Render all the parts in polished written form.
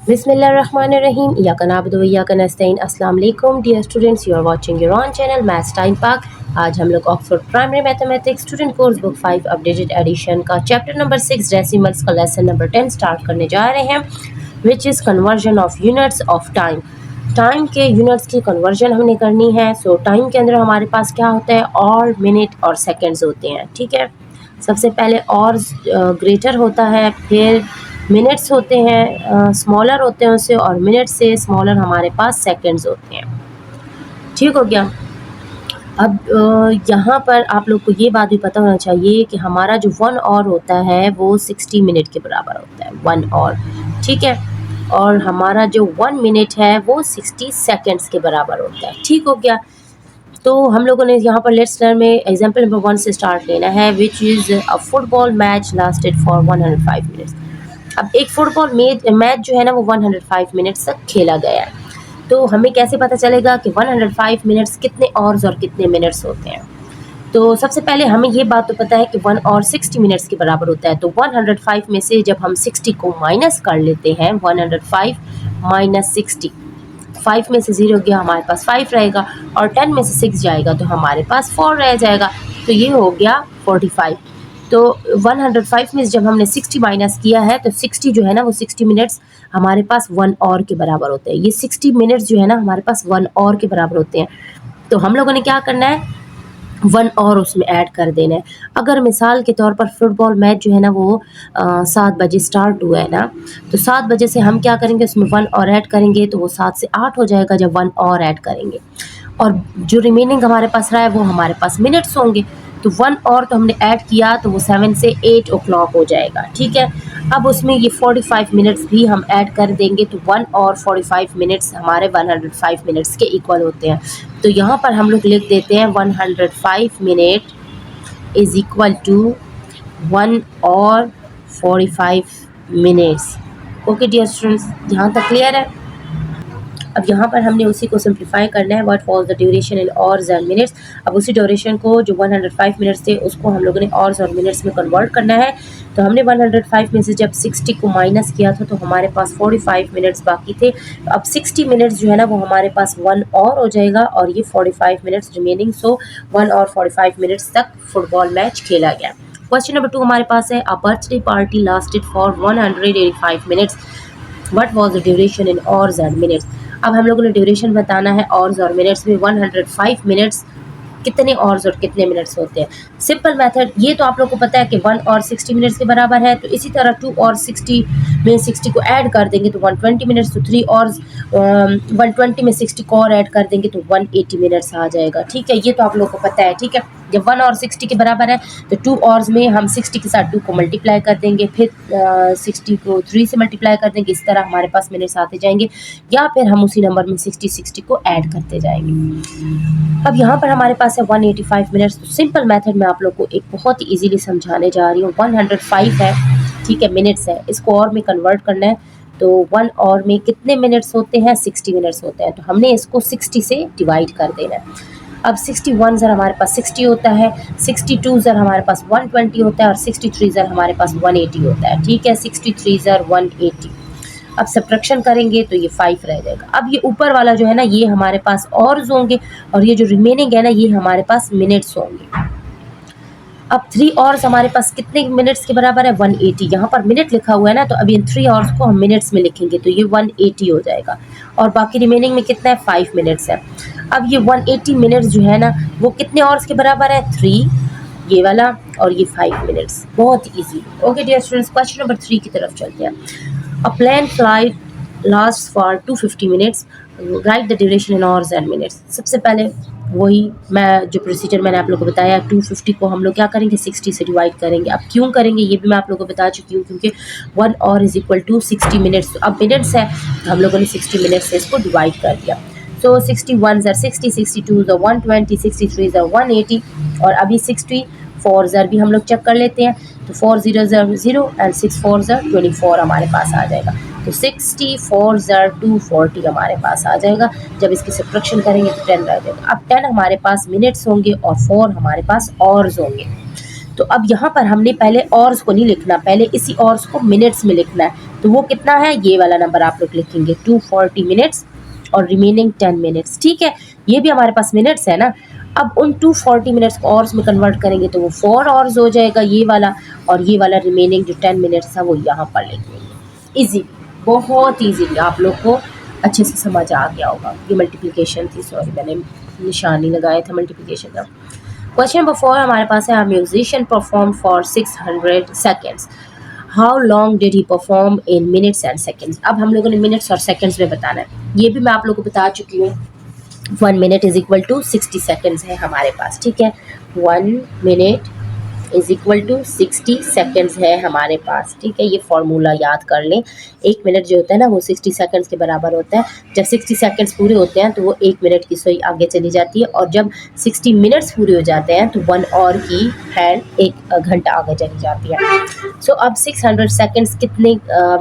बिस्मिल्लाहिर्रहमानिर्रहीम इय्याका नअबुदु व इय्याका नस्तईन। अस्सलाम वालेकुम dear students, you are watching your own channel maths time Pak. आज हम लोग Oxford primary mathematics student course book 5 updated edition का चैप्टर नंबर 6 डेसिमल्स का लेसन नंबर 10 स्टार्ट करने जा रहे हैं, which is conversion of units of time. Time के यूनिट्स की कन्वर्जन हमने करनी है। सो टाइम के अंदर हमारे पास क्या होता है, और मिनट और सेकेंड्स होते हैं। ठीक है, सबसे पहले और ग्रेटर होता है, फिर मिनट्स होते हैं, स्मॉलर होते हैं उससे, और मिनट से स्मॉलर हमारे पास सेकंड्स होते हैं। ठीक हो गया। अब यहाँ पर आप लोग को ये बात भी पता होना चाहिए कि हमारा जो 1 आवर होता है वो 60 मिनट के बराबर होता है, 1 आवर। ठीक है, और हमारा जो 1 मिनट है वो 60 सेकेंड्स के बराबर होता है। ठीक हो गया। तो हम लोगों ने यहाँ पर लेट्स लर्न में एग्जाम्पल नंबर 1 से स्टार्ट लेना है, which is a football match lasted for 105 minutes. अब एक फुटबॉल मैच जो है ना वो 105 मिनट्स तक खेला गया है। तो हमें कैसे पता चलेगा कि 105 मिनट्स कितने आवर्स और कितने मिनट्स होते हैं। तो सबसे पहले हमें ये बात तो पता है कि 1 और 60 मिनट्स के बराबर होता है। तो 105 में से जब हम 60 को माइनस कर लेते हैं, 105 माइनस 60, 5 में से 0 गया, हमारे पास 5 रहेगा, और 10 में से 6 जाएगा तो हमारे पास 4 रह जाएगा। तो ये हो गया 45। तो 105 में जब हमने 60 माइनस किया है तो 60 जो है ना वो 60 मिनट्स हमारे पास 1 आवर के बराबर होते हैं। ये 60 मिनट्स जो है ना हमारे पास 1 आवर के बराबर होते हैं। तो हम लोगों ने क्या करना है, 1 और उसमें ऐड कर देना है। अगर मिसाल के तौर पर फुटबॉल मैच जो है ना वो 7 बजे स्टार्ट हुआ है ना, तो 7 बजे से हम क्या करेंगे, उसमें 1 और ऐड करेंगे तो वो 7 से 8 हो जाएगा जब 1 और ऐड करेंगे, और जो रिमेनिंग हमारे पास रहा है वो हमारे पास मिनट्स होंगे। तो 1 और तो हमने ऐड किया तो वो 7 से 8 ओ क्लॉक हो जाएगा। ठीक है, अब उसमें ये 45 मिनट्स भी हम ऐड कर देंगे तो 1 और 45 मिनट्स हमारे 105 मिनट्स के इक्वल होते हैं। तो यहाँ पर हम लोग लिख देते हैं 105 मिनट इज़ इक्वल टू 1 और 45 मिनट्स। ओके डियर स्टूडेंट्स, यहाँ तक क्लियर है। अब यहाँ पर हमने उसी को सिंप्लीफाई करना है, what was the duration in hours and minutes. अब उसी ड्यूरेशन को जो 105 मिनट्स थे उसको हम लोगों ने आवर्स और मिनट्स में कन्वर्ट करना है। तो हमने 105 में से जब 60 को माइनस किया था तो हमारे पास 45 मिनट्स बाकी थे। तो अब 60 मिनट्स जो है ना वो हमारे पास 1 और हो जाएगा, और ये 45 मिनट्स रिमेनिंग। सो 1 और 45 मिनट्स तक फुटबॉल मैच खेला गया। क्वेश्चन नंबर 2 हमारे पास है, a birthday party lasted for 185 minutes, what was the duration in hours and minutes. अब हम लोगों ने ड्यूरेशन बताना है आवर्स और मिनट्स में। 105 मिनट्स कितने आवर्स और कितने मिनट्स होते हैं। सिंपल मेथड, ये तो आप लोग को पता है कि 1 और 60 मिनट्स के बराबर है। तो इसी तरह 2 और 60 में 60 को ऐड कर देंगे तो 120 मिनट्स। तो 3 और 120 में 60 को और ऐड कर देंगे तो 180 मिनट्स आ जाएगा। ठीक है, ये तो आप लोग को पता है। ठीक है, जब 1 और 60 के बराबर है तो 2 आवर्स में हम 60 के साथ 2 को मल्टीप्लाई कर देंगे, फिर 60 को 3 से मल्टीप्लाई कर देंगे। इस तरह हमारे पास मिनट्स आते जाएंगे, या फिर हम उसी नंबर में 60 को ऐड करते जाएंगे। अब यहाँ पर हमारे पास है 185 मिनट्स। तो सिंपल मेथड में आप लोग को एक बहुत ही इजीली समझाने जा रही हूँ। 105 है, ठीक है, मिनट्स है, इसको और में कन्वर्ट करना है। तो 1 और में कितने मिनट्स होते हैं, 60 मिनट्स होते हैं। तो हमने इसको 60 से डिवाइड कर देना है। अब 61 ज़र हमारे पास 60 होता है, 62 ज़र हमारे पास 120 होता है, और 63 ज़र हमारे पास 180 होता है। ठीक है, 63 ज़र 180। अब सब्ट्रैक्शन करेंगे तो ये 5 रह जाएगा। अब ये ऊपर वाला जो है ना ये हमारे पास आवर्स होंगे, और ये जो रिमेनिंग है ना ये हमारे पास मिनट्स होंगे। अब 3 आवर्स हमारे पास कितने मिनट्स के बराबर है, 180। यहाँ पर मिनट लिखा हुआ है ना, तो अब इन 3 आवर्स को हम मिनट्स में लिखेंगे तो ये 180 हो जाएगा, और बाकी रिमेनिंग में कितना है, 5 मिनट्स है। अब ये 180 मिनट्स जो है ना वो कितने आवर्स के बराबर है, 3 ये वाला, और ये 5 मिनट्स। बहुत easy. Okay dear students, question number 3 की तरफ चलते हैं। A plane flight last for 250 minutes, write the duration in hours and minutes. सबसे पहले वही मैं जो प्रोसीजर मैंने आप लोगों को बताया, 250 को हम लोग क्या करेंगे, 60 से डिवाइड करेंगे। अब क्यों करेंगे ये भी मैं आप लोगों को बता चुकी हूँ, क्योंकि 1 hour is equal to 60 minutes. अब मिनट्स है तो हम लोगों ने 60 मिनट्स से इसको डिवाइड कर दिया। सो 61 ज़र 60, 62 ज़र 120, 63 ज़र 180, और अभी 64 ज़र भी हम लोग चेक कर लेते हैं। तो 4 0 ज़र 0 एंड 6 4 ज़र 24 हमारे पास आ जाएगा। तो 64 ज़र 240 हमारे पास आ जाएगा। जब इसकी सब्ट्रैक्शन करेंगे तो 10 रह जाएगा। अब 10 हमारे पास मिनट्स होंगे और 4 हमारे पास आवर्स होंगे। तो अब यहाँ पर हमने पहले ऑर्स को नहीं लिखना, पहले इसी ऑर्स को मिनट्स में लिखना है। तो वो कितना है, ये वाला नंबर आप लोग लिखेंगे 240 मिनट्स और रिमेनिंग 10 मिनट्स। ठीक है, ये भी हमारे पास मिनट्स है ना। अब उन 240 मिनट्स को ऑर्स में कन्वर्ट करेंगे तो वो 4 ऑर्स हो जाएगा ये वाला, और ये वाला रिमेनिंग जो 10 मिनट्स था वो यहाँ पर लिख देंगे। ईजी, बहुत ईजीली आप लोग को अच्छे से समझ आ गया होगा। ये मल्टीप्लिकेशन थी, सॉरी मैंने निशान नहीं लगाया था मल्टीप्लिकेशन का। क्वेश्चन नंबर 4 हमारे पास है, musician perform for 600 seconds, how long did he perform in minutes and seconds. अब हम लोगों ने मिनट्स और सेकेंड्स में बताना है, ये भी मैं आप लोगों को बता चुकी हूँ। 1 minute is equal to 60 seconds है हमारे पास। ठीक है, 1 minute is equal to 60 seconds है हमारे पास। ठीक है, ये फॉर्मूला याद कर लें। 1 मिनट जो होता है ना वो 60 सेकेंड्स के बराबर होता है। जब 60 सेकेंड्स पूरे होते हैं तो वो 1 मिनट की सुई आगे चली जाती है, और जब 60 मिनट्स पूरे हो जाते हैं तो 1 और की हैंड 1 घंटा आगे चली जाती है। सो अब 600 सेकेंड्स कितने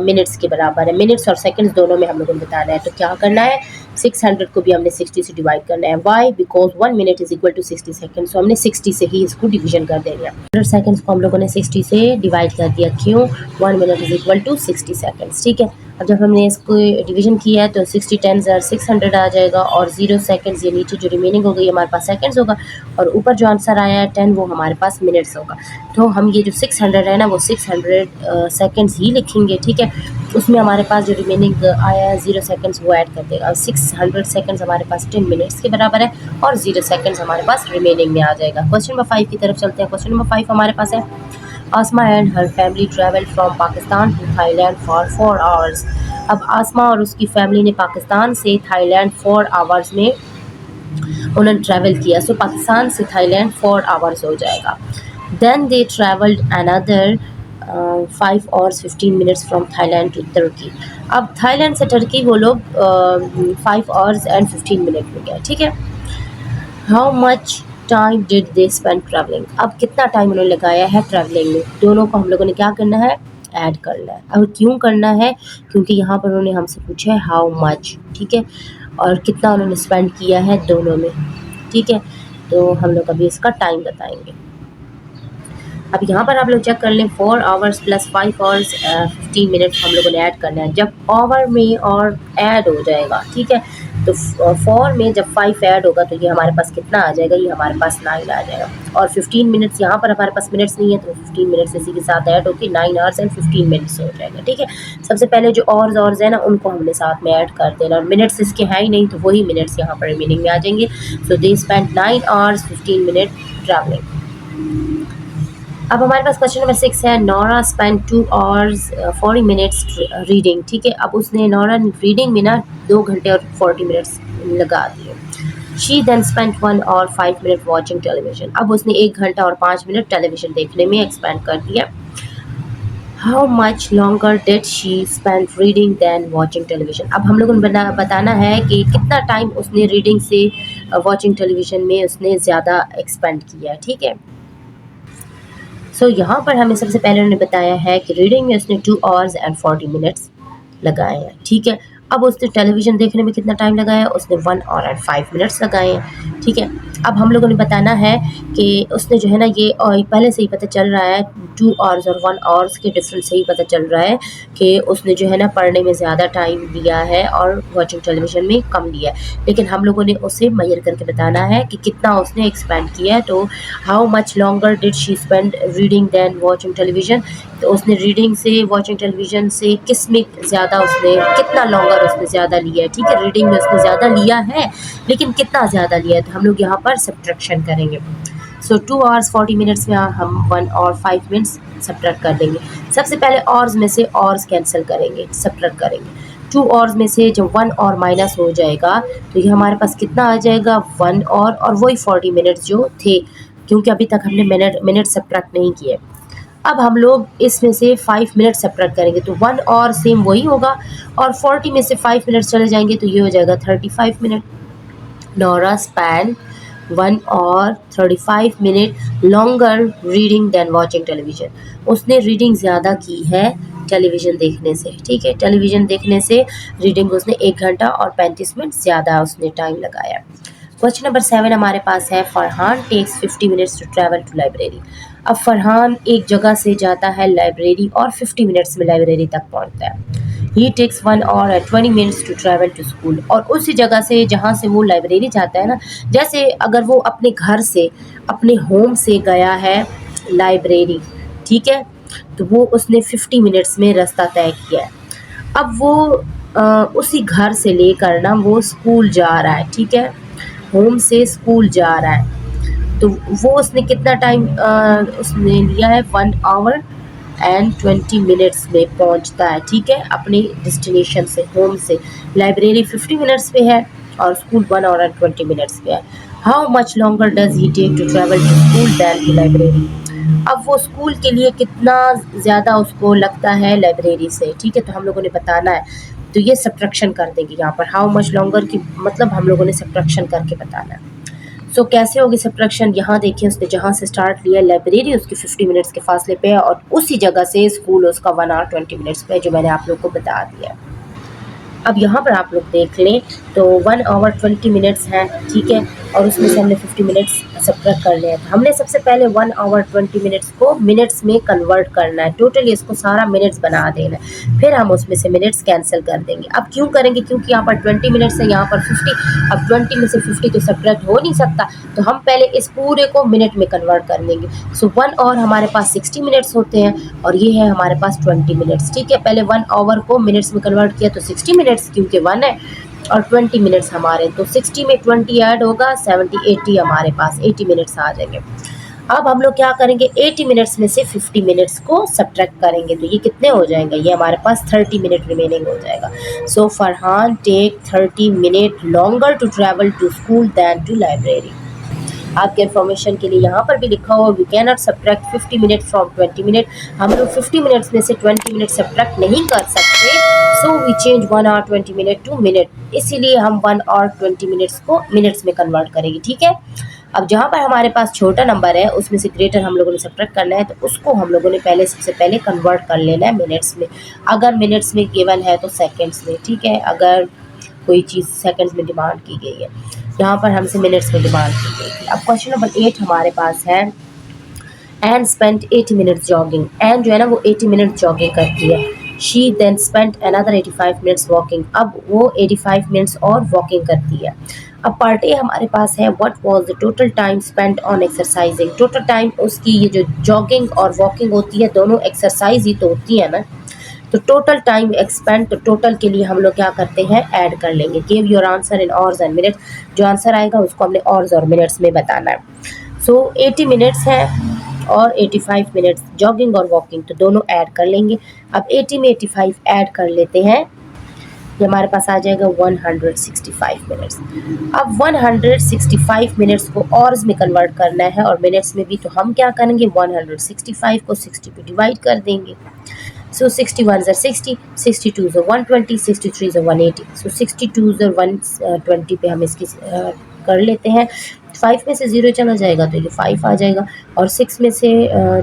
मिनट्स के बराबर है, मिनट्स और सेकेंड्स दोनों में हम लोगों ने बताना है। तो क्या करना है, 600 को भी हमने 60 से डिवाइड करना है। Why, because 1 minute is equal to 60 second, so हमने 60 से ही इसको डिवीजन कर देना है। 100 सेकेंड्स को हम लोगों ने 60 से डिवाइड कर दिया, क्यों, 1 minute is equal to 60 seconds. ठीक है, अब जब हमने इसको डिवीजन किया है तो 60 10 600 आ जाएगा, और 0 सेकेंड्स ये नीचे जो रिमेनिंग हो गई हमारे पास सेकेंड्स होगा, और ऊपर जो आंसर आया है 10 वो हमारे पास मिनट्स होगा। तो हम ये जो 600 है ना वो 600 सेकेंड्स ही लिखेंगे। ठीक है, उसमें हमारे पास जो रिमेनिंग आया है 0 सेकेंड्स वो ऐड कर देगा। 600 सेकेंड्स हमारे पास 10 मिनट्स के बराबर है, और 0 सेकेंड्स हमारे पास रिमेनिंग में आ जाएगा। क्वेश्चन नंबर 5 की तरफ चलते हैं। क्वेश्चन नंबर 5 हमारे पास है, Asma and her family travel from Pakistan to Thailand for 4 hours. अब आसमा और उसकी फैमिली ने पाकिस्तान से थाईलैंड 4 आवर्स में उन्होंने ट्रैवल किया। सो पाकिस्तान से थाईलैंड 4 आवर्स हो जाएगा। Then they travelled another 5 hours 15 minutes from Thailand to Turkey. अब थाईलैंड से तुर्की वो लोग 5 hours and 15 minutes में गए। ठीक है, how much time did they spend travelling. अब कितना टाइम उन्होंने लगाया है ट्रैवलिंग में, दोनों को हम लोगों ने क्या करना है, ऐड करना है। अब क्यों करना है, क्योंकि यहाँ पर उन्होंने हमसे पूछा है हाउ मच। ठीक है, और कितना उन्होंने स्पेंड किया है दोनों में। ठीक है, तो हम लोग अभी इसका टाइम बताएंगे। अब यहाँ पर आप लोग चेक कर लें, 4 आवर्स प्लस 5 hours 15 मिनट्स हम लोगों ने ऐड करना है। जब आवर में और ऐड हो जाएगा, ठीक है, तो 4 में जब 5 ऐड होगा तो ये हमारे पास कितना आ जाएगा, ये हमारे पास 9 आ जाएगा। और 15 मिनट्स यहाँ पर हमारे पास मिनट्स नहीं है, तो 15 मिनट्स इसी के साथ ऐड होकर 9 hours and 15 minutes हो जाएगा। ठीक है, सबसे पहले जो और है ना उनको हमने साथ में ऐड कर देना, और मिनट्स इसके हैं ही नहीं तो वही मिनट्स यहाँ पर रिमेनिंग में आ जाएंगे। So they spend 9 hours 15 minutes travelling. अब हमारे पास क्वेश्चन नंबर 6 है, Nora spend 2 hours 40 minutes reading. ठीक है, अब उसने नोरा रीडिंग में ना 2 घंटे और 40 मिनट्स लगा दिए। She then spend 1 hour 5 minutes watching television. अब उसने 1 घंटा और 5 मिनट टेलीविजन देखने में एक्सपेंड कर दिया। How much longer did she spend reading than watching television. अब हम लोगों ने बताना है कि कितना टाइम उसने रीडिंग से वॉचिंग टेलीविजन में उसने ज़्यादा एक्सपेंड किया। ठीक है, सो यहाँ पर हमें सबसे पहले उन्होंने बताया है कि रीडिंग में उसने 2 hours and 40 minutes लगाए हैं। ठीक है, अब उसने टेलीविज़न देखने में कितना टाइम लगाया, उसने 1 hour and 5 minutes लगाए हैं। ठीक है, अब हम लोगों ने बताना है कि उसने जो है ना ये पहले से ही पता चल रहा है 2 hours और 1 hours के डिफरेंस से ही पता चल रहा है कि उसने जो है ना पढ़ने में ज़्यादा टाइम लिया है और वॉचिंग टेलीविज़न में कम लिया है। लेकिन हम लोगों ने उसे मेजर करके बताना है कि कितना उसने एक्सपेंड किया है। तो how much longer did she spend reading than watching television, तो उसने रीडिंग से वॉचिंग टेलीविज़न से किस में ज़्यादा उसने कितना लॉन्गर उसने ज़्यादा लिया है। ठीक है, रीडिंग में उसने ज़्यादा लिया है लेकिन कितना ज़्यादा लिया है, तो हम लोग यहाँ पर सब्ट्रैक्शन करेंगे। सो 2 hours 40 minutes में हम 1 hour 5 minutes सब्ट्रैक्ट कर देंगे। सबसे पहले ऑर्स में से ऑर्स कैंसिल करेंगे, सब्ट्रैक्ट करेंगे। 2 hours में से जब 1 hour माइनस हो जाएगा तो ये हमारे पास कितना आ जाएगा, 1 hour और वही 40 minutes जो थे, क्योंकि अभी तक हमने मिनट सब्ट्रैक्ट नहीं किए। अब हम लोग इसमें से 5 मिनट सब्ट्रैक्ट करेंगे तो 1 और सेम वही होगा, और 40 में से 5 मिनट चले जाएंगे तो ये हो जाएगा 35 मिनट। नोरा स्पैन 1 और 35 minute longer reading than watching television. उसने रीडिंग ज़्यादा की है टेलीविज़न देखने से। ठीक है, टेलीविज़न देखने से रीडिंग उसने 1 घंटा और 35 मिनट ज़्यादा उसने टाइम लगाया। क्वेश्चन नंबर 7 हमारे पास है Farhan takes 50 minutes to travel to library. अब फरहान एक जगह से जाता है लाइब्रेरी और 50 मिनट्स में लाइब्रेरी तक पहुंचता है। He takes 1 hour and 20 minutes to travel to school. और उसी जगह से जहाँ से वो लाइब्रेरी जाता है ना, जैसे अगर वो अपने घर से अपने होम से गया है लाइब्रेरी, ठीक है, तो वो उसने 50 मिनट्स में रास्ता तय किया है। अब वो उसी घर से लेकर ना वो स्कूल जा रहा है, ठीक है, होम से स्कूल जा रहा है, तो वो उसने कितना टाइम उसने लिया है 1 hour and 20 मिनट्स में पहुंचता है, ठीक है, अपने डेस्टिनेशन से, होम से। लाइब्रेरी 50 मिनट्स पे है और स्कूल 1 hour and 20 मिनट्स पे है। How much longer does he take to travel to school than to library. अब वो स्कूल के लिए कितना ज़्यादा उसको लगता है लाइब्रेरी से, ठीक है, तो हम लोगों ने बताना है। तो ये सब्ट्रैक्शन कर देंगे यहाँ पर, हाउ मच लॉन्गर की मतलब हम लोगों ने सब्ट्रैक्शन करके बताना है। सो कैसे होगी सब्ट्रैक्शन, यहाँ देखिए उसने जहाँ से स्टार्ट लिया लाइब्रेरी उसकी 50 मिनट्स के फासले पे है और उसी जगह से स्कूल उसका 1 hour 20 मिनट्स पे, जो मैंने आप लोग को बता दिया। अब यहाँ पर आप लोग देख लें तो 1 hour 20 मिनट्स हैं, ठीक है, और उसमें से हमने 50 मिनट्स सब्ट्रैक्ट करने हैं। हमने सबसे पहले 1 hour 20 मिनट्स को मिनट्स में कन्वर्ट करना है, टोटली इसको सारा मिनट्स बना देना है, फिर हम उसमें से मिनट्स कैंसिल कर देंगे। अब क्यों करेंगे, क्योंकि यहाँ पर 20 मिनट्स है, यहाँ पर 50। अब 20 में से 50 तो सब्ट्रैक्ट हो नहीं सकता, तो हम पहले इस पूरे को मिनट में कन्वर्ट कर देंगे। सो 1 hour हमारे पास 60 मिनट्स होते हैं और ये है हमारे पास 20 मिनट्स, ठीक है। पहले 1 hour को मिनट्स में कन्वर्ट किया तो 60 मिनट्स, क्योंकि 1 है, और 20 मिनट्स हमारे, तो 60 में 20 ऐड होगा, 70 80 हमारे पास 80 मिनट्स आ जाएंगे। अब हम लोग क्या करेंगे, 80 मिनट्स में से 50 मिनट्स को सब्ट्रैक्ट करेंगे, तो ये कितने हो जाएंगे, ये हमारे पास 30 मिनट रिमेनिंग हो जाएगा। So Farhan take 30 minute longer to travel to school than to library. आपके इन्फॉर्मेशन के लिए यहाँ पर भी लिखा हुआ we can not subtract 50 minute from 20 minute. हम लोग 50 मिनट्स में से 20 मिनट सब्ट्रैक्ट नहीं कर सकते, so we change 1 hour 20 minute to minute, इसीलिए हम 1 hour 20 मिनट्स को मिनट्स में कन्वर्ट करेंगे, ठीक है। अब जहाँ पर हमारे पास छोटा नंबर है उसमें से ग्रेटर हम लोगों ने सब्ट्रैक्ट करना है, तो उसको हम लोगों ने पहले सबसे पहले कन्वर्ट कर लेना है मिनट्स में। अगर मिनट्स में गिवन है तो सेकेंड्स में, ठीक है, अगर कोई चीज़ सेकंड्स में डिमांड की गई है, यहाँ पर हमसे मिनट्स में डिमांड की गई थी। अब क्वेश्चन नंबर 8 हमारे पास है and spent 80 minutes jogging. And जो है ना वो 80 मिनट जॉगिंग करती है। She then spent another 85 minutes walking. अब वो 85 मिनट्स और वॉकिंग करती है। अब पार्ट ए हमारे पास है what was the total time spent on exercising. Total time उसकी, ये जो जॉगिंग और वॉकिंग होती है दोनों एक्सरसाइज ही तो होती है ना, तो टोटल टाइम एक्सपेंड, तो टोटल के लिए हम लोग क्या करते हैं, ऐड कर लेंगे। Give your answer in hours and minutes. जो आंसर आएगा उसको हमने आवर्स और मिनट्स में बताना है। सो 80 मिनट्स है और 85 मिनट्स जॉगिंग और वॉकिंग, तो दोनों ऐड कर लेंगे। अब 80 में 85 ऐड कर लेते हैं, ये हमारे पास आ जाएगा 165 मिनट्स। अब 165 मिनट्स को आवर्स में कन्वर्ट करना है और मिनट्स में भी, तो हम क्या करेंगे 165 को 60 पे डिवाइड कर देंगे। So 61 are 60, 62 are 120, 63 are 180. So 62 are 120 पे हम इसकी कर लेते हैं। 5 में से 0 चला जाएगा तो ये 5 आ जाएगा, और 6 में से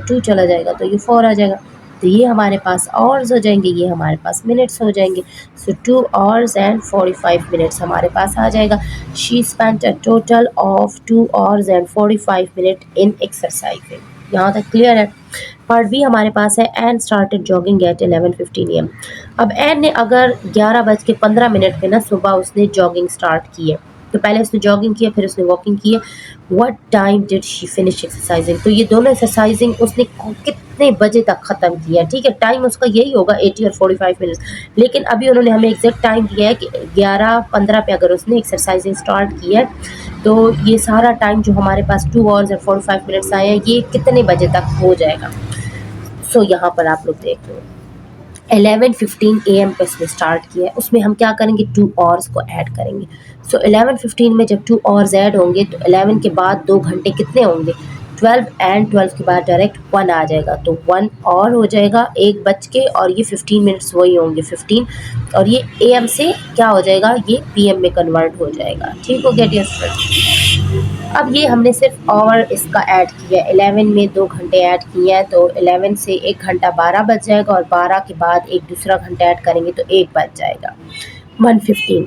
2 चला जाएगा तो ये 4 आ जाएगा। तो ये हमारे पास आवर्स हो जाएंगे, ये हमारे पास मिनट्स हो जाएंगे। सो 2 hours and 45 मिनट्स हमारे पास आ जाएगा। She spent a total of 2 hours and 45 minute in exercising. यहाँ तक क्लियर है। पार्ट बी हमारे पास है and started jogging at 11:15 AM। अब एन ने अगर 11:15 पे ना सुबह उसने जॉगिंग स्टार्ट की है, तो पहले उसने जॉगिंग किया फिर उसने वॉकिंग की है। What time did she finish exercising, तो ये दोनों एक्सरसाइजिंग उसने कितने बजे तक ख़त्म किया, ठीक है। टाइम उसका यही होगा 80 और 45 मिनट्स, लेकिन अभी उन्होंने हमें एग्जैक्ट टाइम दिया है कि 11:15 पे अगर उसने एक्सरसाइजिंग स्टार्ट की है, तो ये सारा टाइम जो हमारे पास 2 hours और 45 मिनट्स आए हैं, ये कितने बजे तक हो जाएगा। सो यहाँ पर आप लोग देख लो 11:15 AM पे इसने स्टार्ट किया है, उसमें हम क्या करेंगे 2 hours को ऐड करेंगे। सो 11:15 में जब 2 hours ऐड होंगे तो 11 के बाद 2 घंटे कितने होंगे 12, एंड 12 के बाद डायरेक्ट 1 आ जाएगा, तो 1 और हो जाएगा 1 बज के, और ये 15 मिनट्स वही होंगे 15, और ये AM से क्या हो जाएगा, ये PM में कन्वर्ट हो जाएगा। ठीक हो गया डियर स्टूडेंट। अब ये हमने सिर्फ और इसका ऐड किया, 11 में 2 घंटे ऐड किए हैं, तो 11 से 1 घंटा 12 बज जाएगा, और 12 के बाद एक दूसरा घंटा ऐड करेंगे तो 1 बज जाएगा 1:15।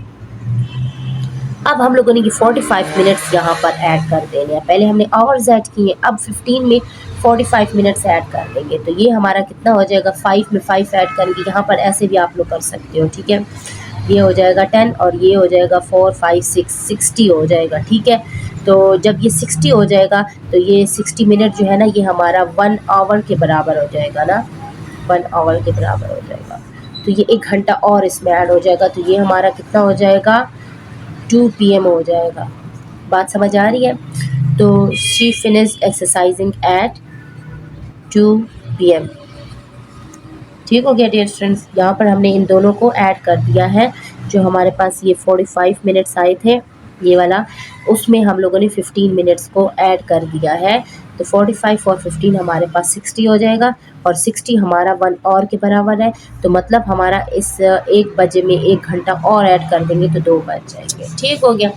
अब हम लोगों ने ये 45 मिनट्स यहाँ पर ऐड कर देने हैं। पहले हमने आवर्स ऐड किए, अब 15 में 45 मिनट्स ऐड कर देंगे। तो ये हमारा कितना हो जाएगा, 5 में 5 ऐड करेंगे। यहाँ पर ऐसे भी आप लोग कर सकते हो, ठीक है। ये हो जाएगा 10 और ये हो जाएगा 4 5 6 60 हो जाएगा, ठीक है। तो जब ये 60 हो जाएगा तो ये 60 मिनट जो है ना, ये हमारा 1 आवर के बराबर हो जाएगा ना, 1 आवर के बराबर हो जाएगा। तो ये 1 घंटा और इसमें ऐड हो जाएगा। तो ये हमारा कितना हो जाएगा, 2 PM हो जाएगा। बात समझ आ रही है। तो she finished exercising at 2 PM। ठीक हो गया डियर स्टूडेंट्स। यहाँ पर हमने इन दोनों को ऐड कर दिया है। जो हमारे पास ये 45 मिनट्स आए थे ये वाला, उसमें हम लोगों ने 15 मिनट्स को ऐड कर दिया है। तो 45 और 15 हमारे पास 60 हो जाएगा और 60 हमारा 1 और के बराबर है। तो मतलब हमारा इस 1 बजे में 1 घंटा और ऐड कर देंगे तो 2 बज जाएंगे। ठीक हो गया।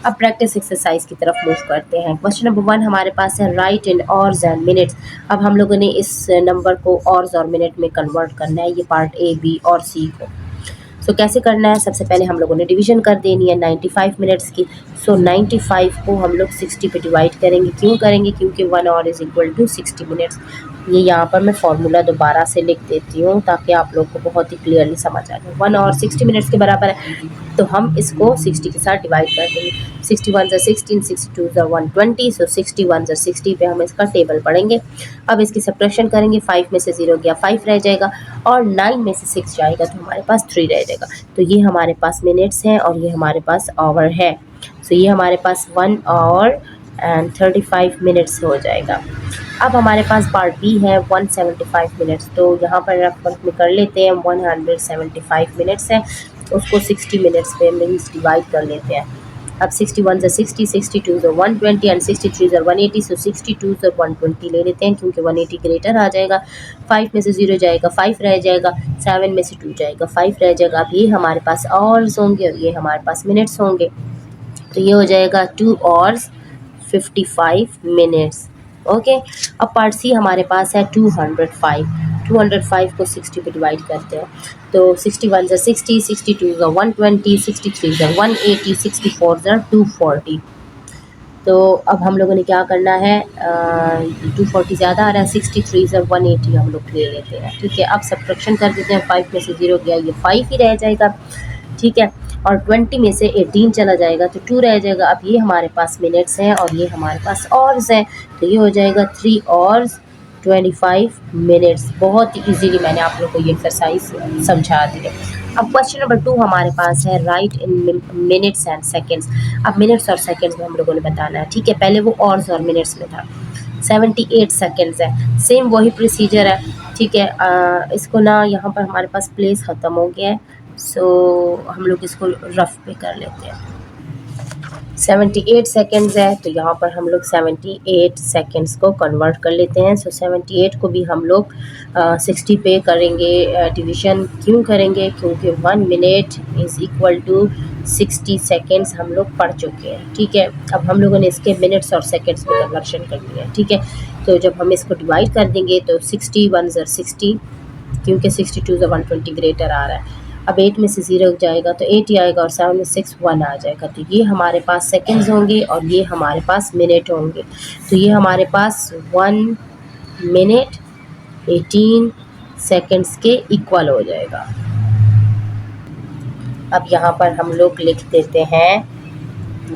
अब प्रैक्टिस एक्सरसाइज की तरफ मूव करते हैं। क्वेश्चन नंबर 1 हमारे पास है, right in hours and minutes. अब हम लोगों ने इस नंबर को आवर्स और मिनट में कन्वर्ट करना है, ये पार्ट ए, बी और सी को। सो कैसे करना है, सबसे पहले हम लोगों ने डिवीजन कर देनी है 95 मिनट्स की। सो 95 को हम लोग 60 पे डिवाइड करेंगे। क्यों करेंगे, क्योंकि 1 hour is equal to 60 minutes. ये यहाँ पर मैं फॉर्मूला दोबारा से लिख देती हूँ ताकि आप लोग को बहुत ही क्लियरली समझ आ जाए। 1 आवर 60 मिनट्स के बराबर है, तो हम इसको 60 के साथ डिवाइड कर देंगे। 61 = 16, 62 = 120। सो 61 = 60 पे हम इसका टेबल पढ़ेंगे। अब इसकी सब्ट्रैक्शन करेंगे। 5 में से 0 गया 5 रह जाएगा और 9 में से 6 जाएगा तो हमारे पास 3 रह जाएगा। तो ये हमारे पास मिनट्स हैं और ये हमारे पास आवर है। सो ये हमारे पास 1 आवर एंड 35 मिनट्स हो जाएगा। अब हमारे पास पार्ट बी है 175 मिनट्स। तो यहाँ पर रफ में कर लेते हैं। 175 मिनट्स है, उसको 60 मिनट्स पे मीन्स डिवाइड कर लेते हैं। अब 61 = 60, 62 = 120 एंड 63 = 180। सो 62 = 120 ले लेते हैं क्योंकि 180 ग्रेटर आ जाएगा। 5 में से 0 जाएगा 5 रह जाएगा। 7 में से 2 जाएगा 5 रह जाएगा। अब ये हमारे पास आवर्स होंगे और ये हमारे पास मिनट्स होंगे। तो ये हो जाएगा 2 आवर्स 55 मिनट्स। ओके। अब पार्ट सी हमारे पास है 205। 205 को 60 पे डिवाइड करते हैं। तो 61 = 60, 62 = 120, 63 = 180, 64 = 240। तो अब हम लोगों ने क्या करना है, 240 ज़्यादा आ रहा है, 63 = 180 हम लोग ले लेते हैं। ठीक है। अब सब्ट्रैक्शन कर देते हैं। 5 में से 0 गया, ये 5 ही रह जाएगा। ठीक है। और 20 में से 18 चला जाएगा तो 2 रह जाएगा। अब ये हमारे पास मिनट्स हैं और ये हमारे पास आवर्स हैं। तो ये हो जाएगा 3 आवर्स 25 मिनट्स। बहुत ही ईजीली मैंने आप लोग को ये एक्सरसाइज समझा दी है। अब क्वेश्चन नंबर 2 हमारे पास है, right in minutes and seconds. अब मिनट्स और सेकेंड्स में हम लोगों ने बताना है। ठीक है। पहले वो आवर्स और मिनट्स में था। 78 सेकेंड्स है, सेम वही प्रोसीजर है। ठीक है। इसको ना यहाँ पर हमारे पास प्लेस ख़त्म हो गया है, सो हम लोग इसको रफ पे कर लेते हैं। 78 सेकेंड्स है, तो यहाँ पर हम लोग 78 सेकेंड्स को कन्वर्ट कर लेते हैं। सो 78 को भी हम लोग 60 पे करेंगे डिवीज़न। क्यों करेंगे, क्योंकि 1 minute is equal to 60 seconds हम लोग पढ़ चुके हैं। ठीक है। अब हम लोगों ने इसके मिनट्स और सेकेंड्स में कन्वर्शन कर दिया है। ठीक है। तो जब हम इसको डिवाइड कर देंगे तो 61 = 60, क्योंकि 62 = 120 ग्रेटर आ रहा है। अब 8 में से 0 जाएगा तो 8 ही आएगा और 7 में 6 1 आ जाएगा। तो ये हमारे पास सेकंड्स होंगे और ये हमारे पास मिनट होंगे। तो ये हमारे पास 1 मिनट 18 सेकंड्स के इक्वल हो जाएगा। अब यहाँ पर हम लोग लिख देते हैं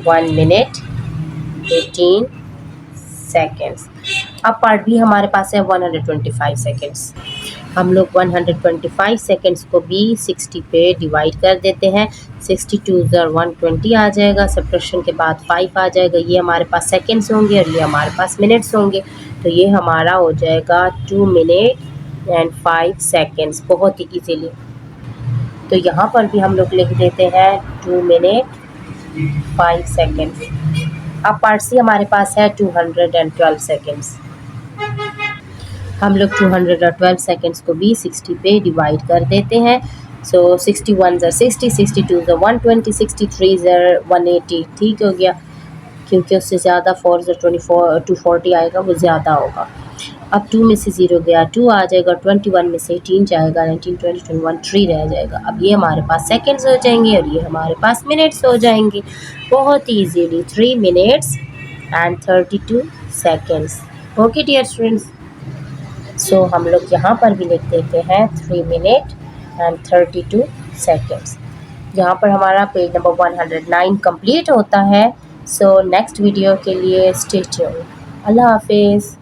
1 मिनट 18 सेकंड्स। अब पार्ट बी हमारे पास है 125 सेकंड्स। हम लोग 125 सेकंड्स को भी 60 पे डिवाइड कर देते हैं। 62 = 120 आ जाएगा। सब्ट्रैक्शन के बाद 5 आ जाएगा। ये हमारे पास सेकंड्स होंगे और ये हमारे पास मिनट्स होंगे। तो ये हमारा हो जाएगा 2 मिनट एंड 5 सेकंड्स, बहुत ही इजीली। तो यहाँ पर भी हम लोग लिख देते हैं 2 मिनट 5 सेकंड्स। अब पार्ट सी हमारे पास है 212 सेकंड्स। हम लोग 212 सेकंड्स को भी 60 पे डिवाइड कर देते हैं। सो 61 = 60, 62 = 120, 63 = 180। ठीक हो गया, क्योंकि उससे ज़्यादा 4 = 240 आएगा, वो ज़्यादा होगा। अब 2 में से 0 गया, 2 आ जाएगा, 21 में से 18 जाएगा, 19, 20, 21, 3 रह जाएगा। अब ये हमारे पास सेकंड्स हो जाएंगे और ये हमारे पास मिनट्स हो जाएंगे। बहुत ही easily 3 minutes and 32 seconds. Okay dear students, so हम लोग यहाँ पर भी लिख देते हैं 3 मिनट एंड 32 सेकंड्स। यहाँ पर हमारा पेज नंबर 109 कंप्लीट होता है। सो नेक्स्ट वीडियो के लिए स्टे ट्यून्ड। अल्लाह हाफिज़।